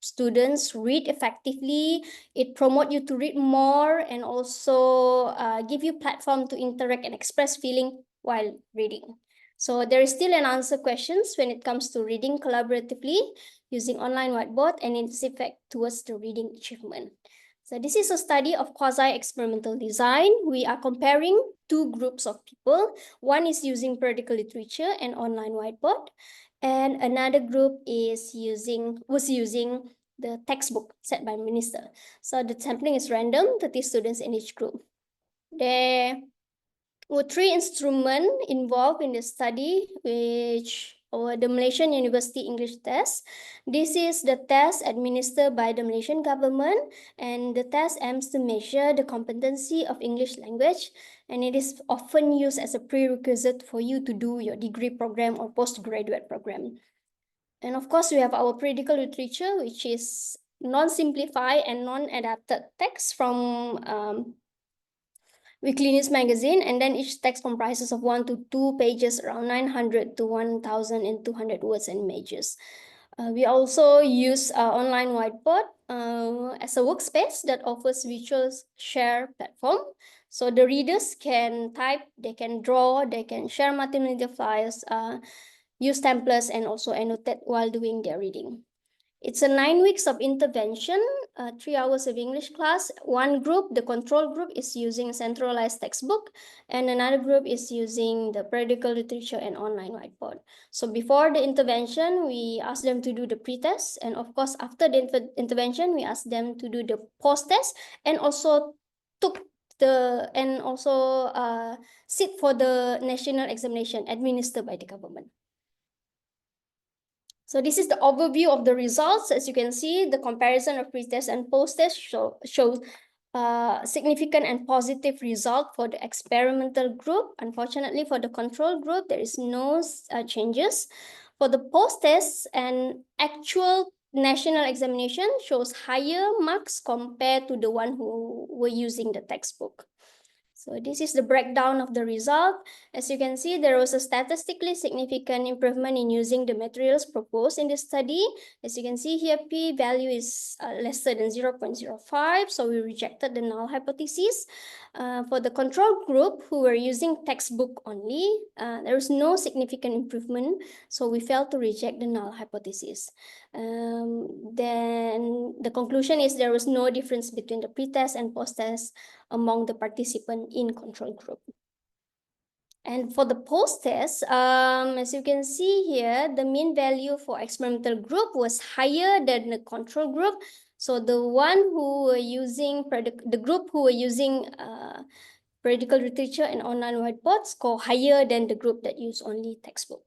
students read effectively. It promotes you to read more and also give you platform to interact and express feeling while reading. So there is still an answer questions when it comes to reading collaboratively using online whiteboard and its effect towards the reading achievement. So this is a study of quasi-experimental design. We are comparing two groups of people. One is using critical literature and online whiteboard, and another group was using the textbook set by minister. So the sampling is random, 30 students in each group. There were 3 instruments involved in the study, which or the Malaysian University English Test. This is the test administered by the Malaysian government, and the test aims to measure the competency of English language, and it is often used as a prerequisite for you to do your degree program or postgraduate program. And of course, we have our critical literature, which is non-simplified and non-adapted text from Weekly News Magazine, and then each text comprises of 1 to 2 pages, around 900 to 1,200 words and images. We also use online whiteboard as a workspace that offers visual share platform. So the readers can type, they can draw, they can share multimedia files, use templates, and also annotate while doing their reading. It's a 9 weeks of intervention, 3 hours of English class. One group, the control group, is using centralized textbook, and another group is using the periodical literature and online whiteboard. So before the intervention, we ask them to do the pre-test, and of course, after the intervention, we ask them to do the post-test, and also sit for the national examination administered by the government. So this is the overview of the results. As you can see, the comparison of pre-test and post-test shows significant and positive result for the experimental group. Unfortunately, for the control group, there is no changes. For the post-test, and actual national examination shows higher marks compared to the one who were using the textbook. So this is the breakdown of the result. As you can see, there was a statistically significant improvement in using the materials proposed in this study. As you can see here, p value is lesser than 0.05, so we rejected the null hypothesis. For the control group who were using textbook only, there was no significant improvement, so we failed to reject the null hypothesis. Then the conclusion is there was no difference between the pre-test and post-test among the participants in control group. And for the post-test, as you can see here, the mean value for experimental group was higher than the control group. So the group who were using periodical literature and online whiteboard score higher than the group that use only textbook.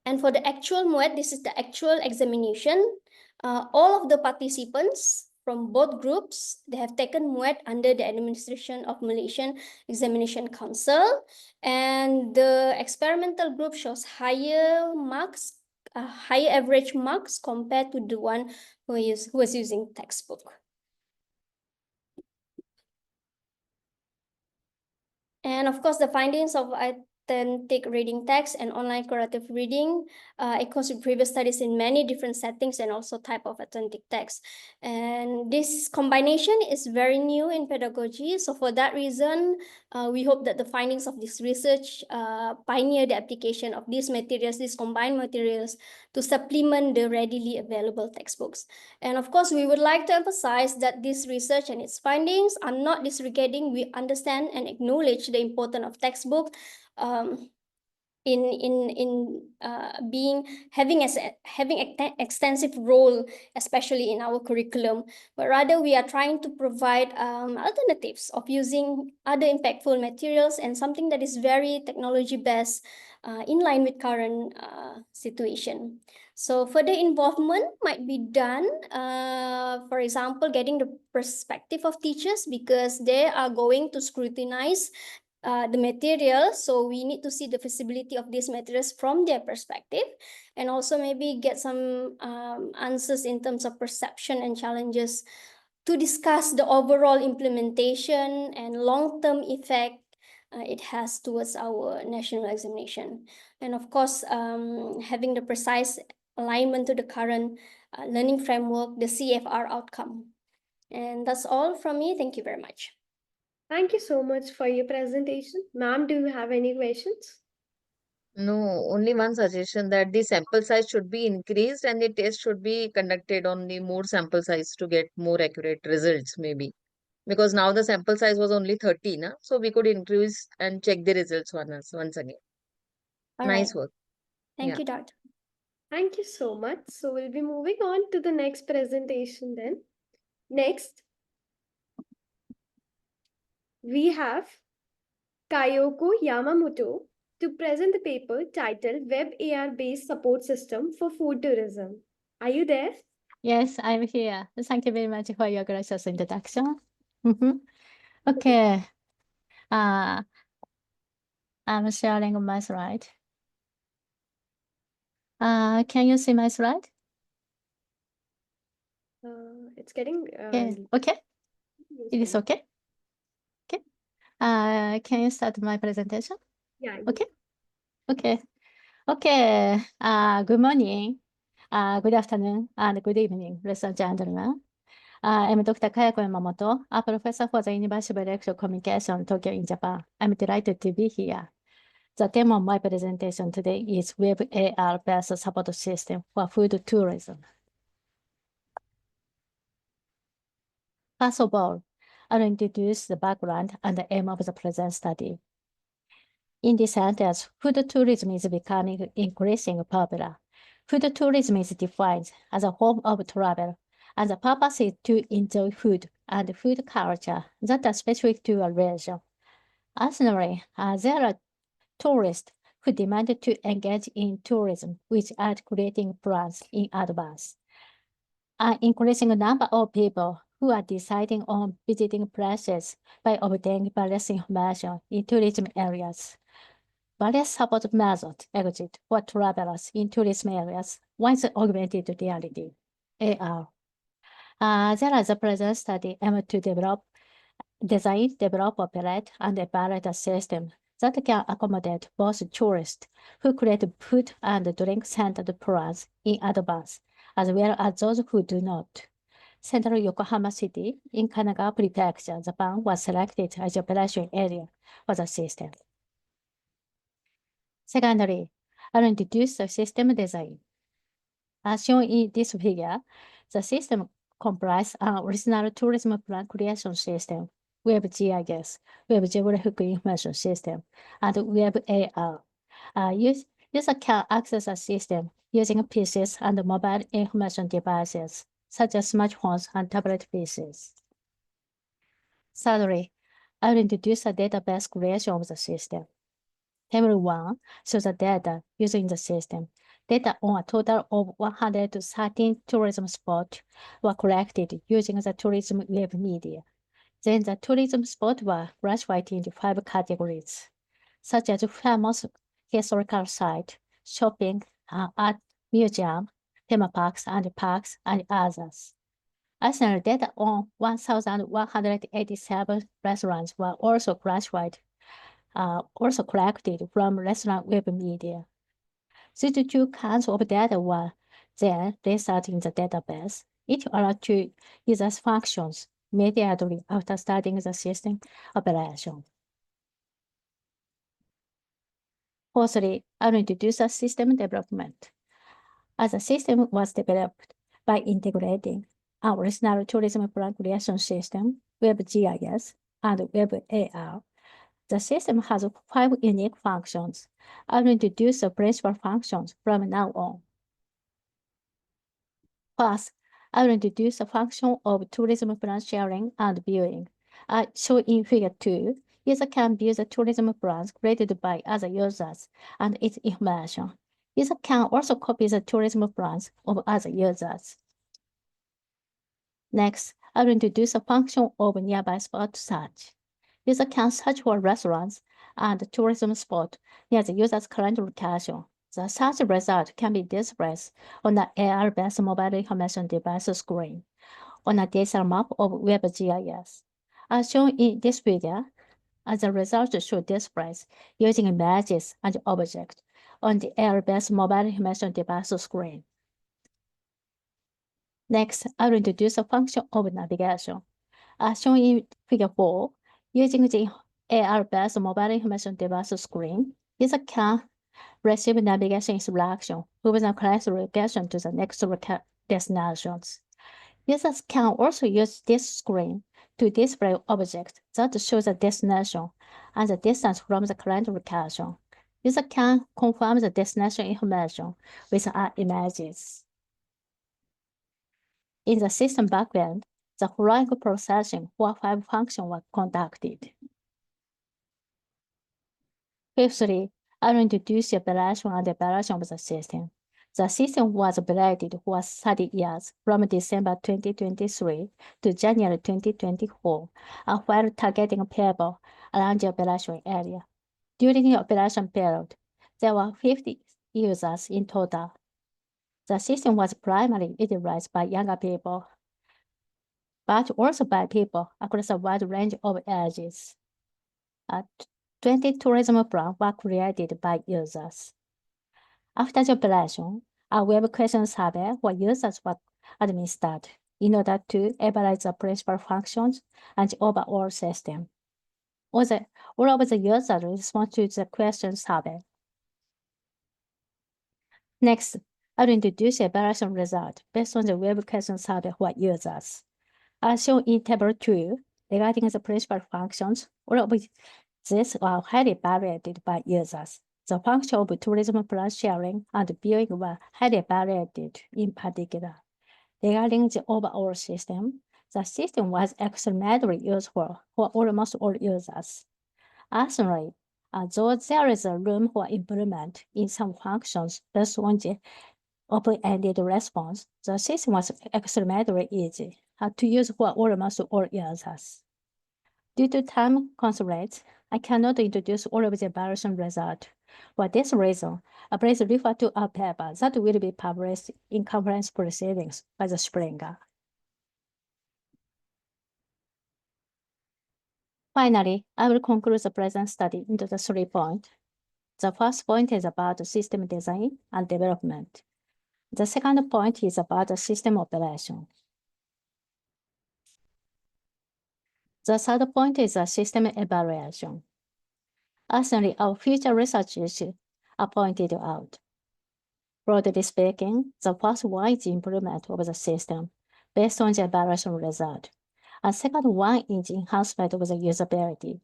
And for the actual MUET, this is the actual examination. All of the participants from both groups, they have taken MUET under the administration of Malaysian Examination Council. And the experimental group shows higher marks, higher average marks compared to the one who was using textbook. And of course, the findings of authentic reading text and online curative reading echoes with previous studies in many different settings and also type of authentic text. And this combination is very new in pedagogy. So for that reason, we hope that the findings of this research pioneer the application of these materials, these combined materials, to supplement the readily available textbooks. And of course, we would like to emphasize that this research and its findings are not disregarding. We understand and acknowledge the importance of textbooks having extensive role, especially in our curriculum, but rather we are trying to provide alternatives of using other impactful materials and something that is very technology based, in line with current situation. So further involvement might be done, for example, getting the perspective of teachers, because they are going to scrutinize the material, so we need to see the feasibility of these materials from their perspective, and also maybe get some answers in terms of perception and challenges to discuss the overall implementation and long-term effect it has towards our national examination. And of course, having the precise alignment to the current learning framework, the CFR outcome. And that's all from me. Thank you very much. Thank you so much for your presentation. Ma'am, do you have any questions? No, only one suggestion, that the sample size should be increased and the test should be conducted on the more sample size to get more accurate results, maybe. Because now the sample size was only 30, na? So we could increase and check the results once again. All Nice right. work. Thank Yeah. you, Doctor. Thank you so much. So we'll be moving on to the next presentation then. Next, we have Kayoko Yamamoto to present the paper titled Web AR-based support system for food tourism. Are you there? Yes, I'm here. Thank you very much for your gracious introduction. Okay. I'm sharing my slide. Can you see my slide? It's getting Okay. It is okay. Okay. Can you start my presentation? Yeah. Okay. Okay. Okay. Good morning. Good afternoon and good evening, ladies and gentlemen. I'm Dr. Kayako Yamamoto, a professor for the University of Electrical Communication, Tokyo in Japan. I'm delighted to be here. The theme of my presentation today is Web AR-based support system for food tourism. First of all, I'll introduce the background and the aim of the present study. In this sentence, food tourism is becoming increasingly popular. Food tourism is defined as a form of travel, and the purpose is to enjoy food and food culture that are specific to a region. Additionally, there are tourists who demand to engage in tourism without creating plans in advance. An increasing number of people who are deciding on visiting places by obtaining various information in tourism areas. Various support methods exist for travelers in tourism areas. One is augmented reality, AR. There is a present study aimed to design, develop, operate, and evaluate a system that can accommodate both tourists who create food and drink-centered plans in advance, as well as those who do not. Central Yokohama City in Kanagawa Prefecture, Japan was selected as the operation area for the system. Secondly, I'll introduce the system design. As shown in this figure, the system comprises an original tourism plan creation system, Web GIS, Web Geographic Information System, and Web AR. User can access a system using PCs and mobile information devices, such as smartphones and tablet PCs. Thirdly, I'll introduce a database creation of the system. Table 1 shows the data used in the system. Data on a total of 113 tourism spots were collected using the tourism web media. Then the tourism spots were classified into 5 categories, such as famous historical site, shopping, art museum, theme parks, and others. Additional data on 1,187 restaurants were also classified, also collected from restaurant web media. These 2 kinds of data were then researched in the database. Each allowed to users functions immediately after starting the system operation. Fourthly, I'll introduce a system development. As a system was developed by integrating our original tourism plan creation system, Web GIS, and Web AR, the system has 5 unique functions. I'll introduce the principal functions from now on. First, I will introduce the function of tourism plan sharing and viewing. Shown in Figure 2, user can view the tourism plans created by other users and its information. User can also copy the tourism plans of other users. Next, I will introduce a function of nearby spot search. User can search for restaurants and tourism spot near the user's current location. The search result can be displayed on the AR-based mobile information device screen on a digital map of Web GIS. As shown in this figure, the results show displays using images and objects on the AR-based mobile information device screen. Next, I will introduce a function of navigation. As shown in Figure 4, using the AR-based mobile information device screen, user can receive navigation instruction moving the correct location to the next destinations. Users can also use this screen to display objects that show the destination and the distance from the current location. User can confirm the destination information with images. In the system backend, the following processing for 5 functions were conducted. Fifthly, I will introduce the operation and the operation of the system. The system was operated for 30 years from December 2023 to January 2024, while targeting people around the operation area. During the operation period, there were 50 users in total. The system was primarily utilized by younger people, but also by people across a wide range of ages. 20 tourism plans were created by users. After the operation, a web question survey for users was administered in order to evaluate the principal functions and the overall system. All of the users respond to the question survey. Next, I will introduce the evaluation result based on the web question survey for users. As shown in Table 2, regarding the principal functions, all of these are highly varied by users. The function of tourism plan sharing and viewing were highly varied in particular. Regarding the overall system, the system was extremely useful for almost all users. Additionally, though there is a room for improvement in some functions based on the open-ended response, the system was extremely easy to use for almost all users. Due to time constraints, I cannot introduce all of the evaluation results. For this reason, please refer to our paper that will be published in conference proceedings by the spring. Finally, I will conclude the present study into the 3 points. The first point is about the system design and development. The second point is about the system operation. The third point is a system evaluation. Actually, our future researchers are pointed out. Broadly speaking, the first one is improvement of the system based on the evaluation result. And second one is enhancement of the usability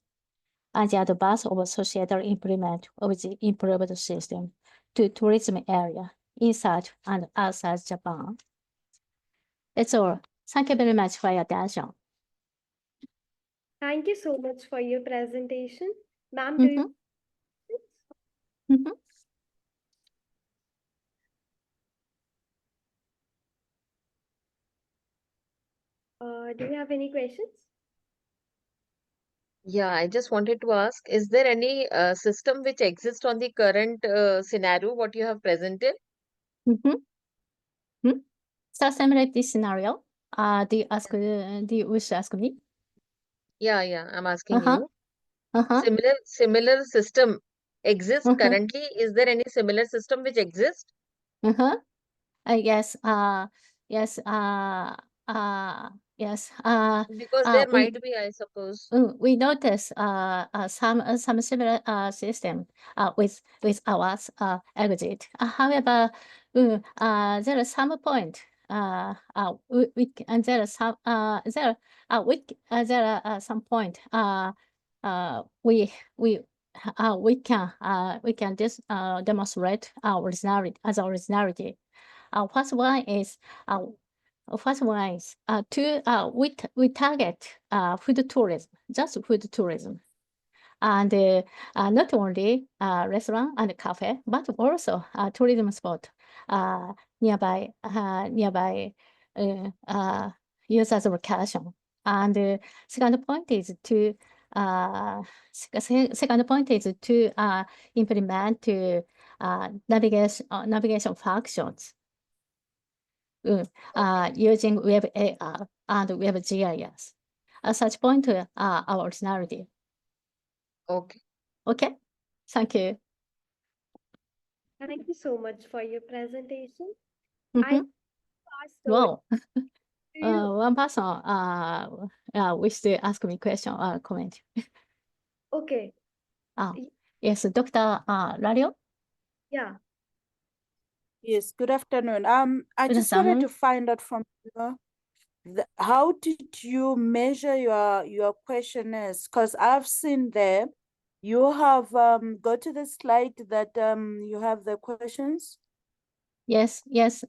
and the advance of societal improvement of the improved system to tourism area inside and outside Japan. That's all. Thank you very much for your attention. Thank you so much for your presentation. Ma'am, do you? Do you have any questions? Yeah, I just wanted to ask, is there any system which exists on the current scenario, what you have presented? So similar this scenario, do you wish to ask me? Yeah, I'm asking you. Uh-huh. Similar system exists currently. Is there any similar system which exists? Yes. Yes. Because there might be, I suppose. We notice some similar system with ours exit. However, there is some point. There are some point. We can just demonstrate our originality. First one is we target food tourism, just food tourism, and not only restaurant and cafe, but also tourism spot nearby users' location. And second point is to implement navigation functions. Using Web AR and Web GIS. At such point, our originality. Okay. Okay. Thank you. Thank you so much for your presentation. Wow. One person wish to ask me question or comment. Okay. Yes, Dr. Lario. Yeah. Yes, good afternoon. I just wanted to find out from you, how did you measure your questionnaires? Because I've seen there, you have go to the slide that you have the questions. Yes. We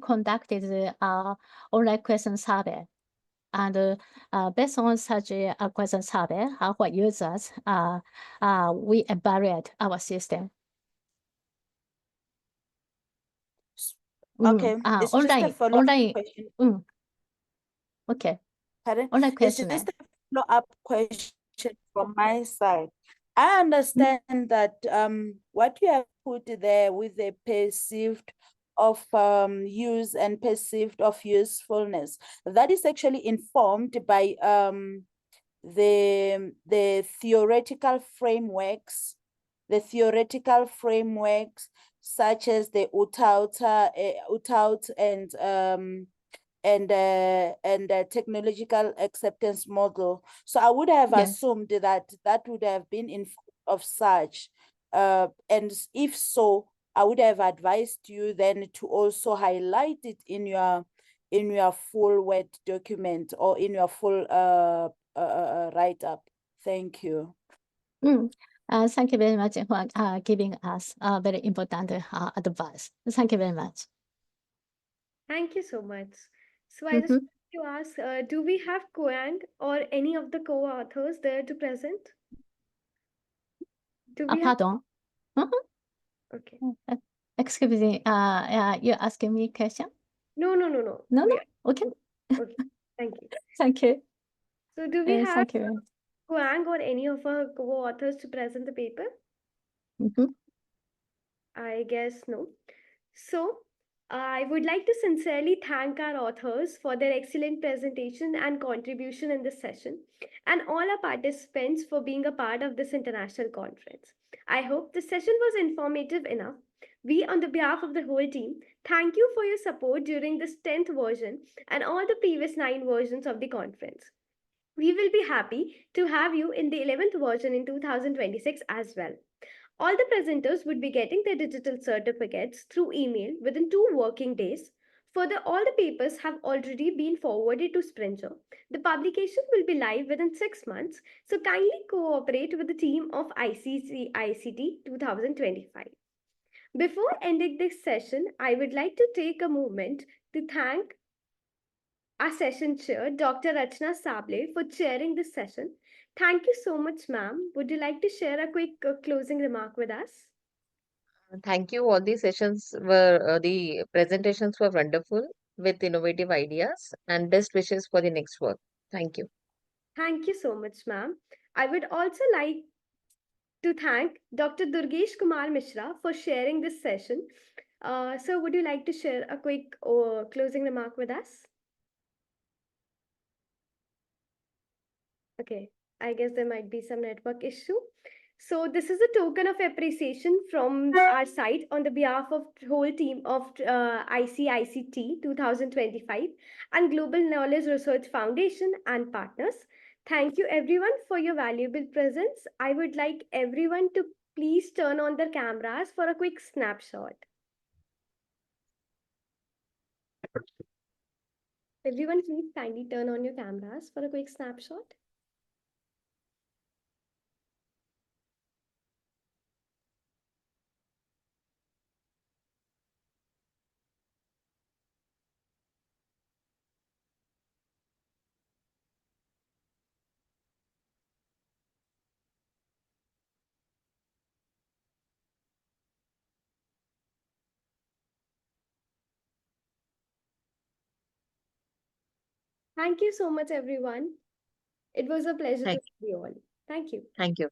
conducted the online question survey. And based on such a question survey, what users we evaluate our system. Okay, it's just a Online, follow-up online. question. Okay, Pardon? online It's question. just a follow-up question from my side. I understand that what you have put there with the perceived of use and perceived of usefulness, that is actually informed by the theoretical frameworks, such as the UTAUT and technological acceptance model. So I would have Yes. assumed that that would have been in of such. And if so, I would have advised you then to also highlight it in your full Word document or in your full write-up. Thank you. Thank you very much for giving us very important advice. Thank you very much. Thank you so much. So I just want to ask, do we have Koang or any of the co-authors there to present? Do we have? Pardon? Okay. Excuse me. You're asking me question? No. No. Okay. Okay. Thank you. Thank you. So do we have Thank you. Koang or any of our co-authors to present the paper? I guess no. So, I would like to sincerely thank our authors for their excellent presentation and contribution in this session, and all our participants for being a part of this international conference. I hope the session was informative enough. We, on the behalf of the whole team, thank you for your support during this 10th version and all the previous 9 versions of the conference. We will be happy to have you in the 11th version in 2026 as well. All the presenters would be getting their digital certificates through email within 2 working days. Further, all the papers have already been forwarded to Springer. The publication will be live within 6 months, so kindly cooperate with the team of ICICT 2025. Before ending this session, I would like to take a moment to thank our session chair, Dr. Rachna Sable, for chairing this session. Thank you so much, ma'am. Would you like to share a quick closing remark with us? Thank you. All the sessions were, the presentations were wonderful with innovative ideas, and best wishes for the next work. Thank you. Thank you so much, ma'am. I would also like to thank Dr. Durgesh Kumar Mishra for sharing this session. Sir, would you like to share a quick closing remark with us? Okay, I guess there might be some network issue. So this is a token of appreciation from our side on the behalf of the whole team of ICICT 2025 and Global Knowledge Research Foundation and partners. Thank you everyone for your valuable presence. I would like everyone to please turn on their cameras for a quick snapshot. Everyone, please kindly turn on your cameras for a quick snapshot. Thank you so much, everyone. It was a pleasure to Thank see you all. Thank you. Thank you.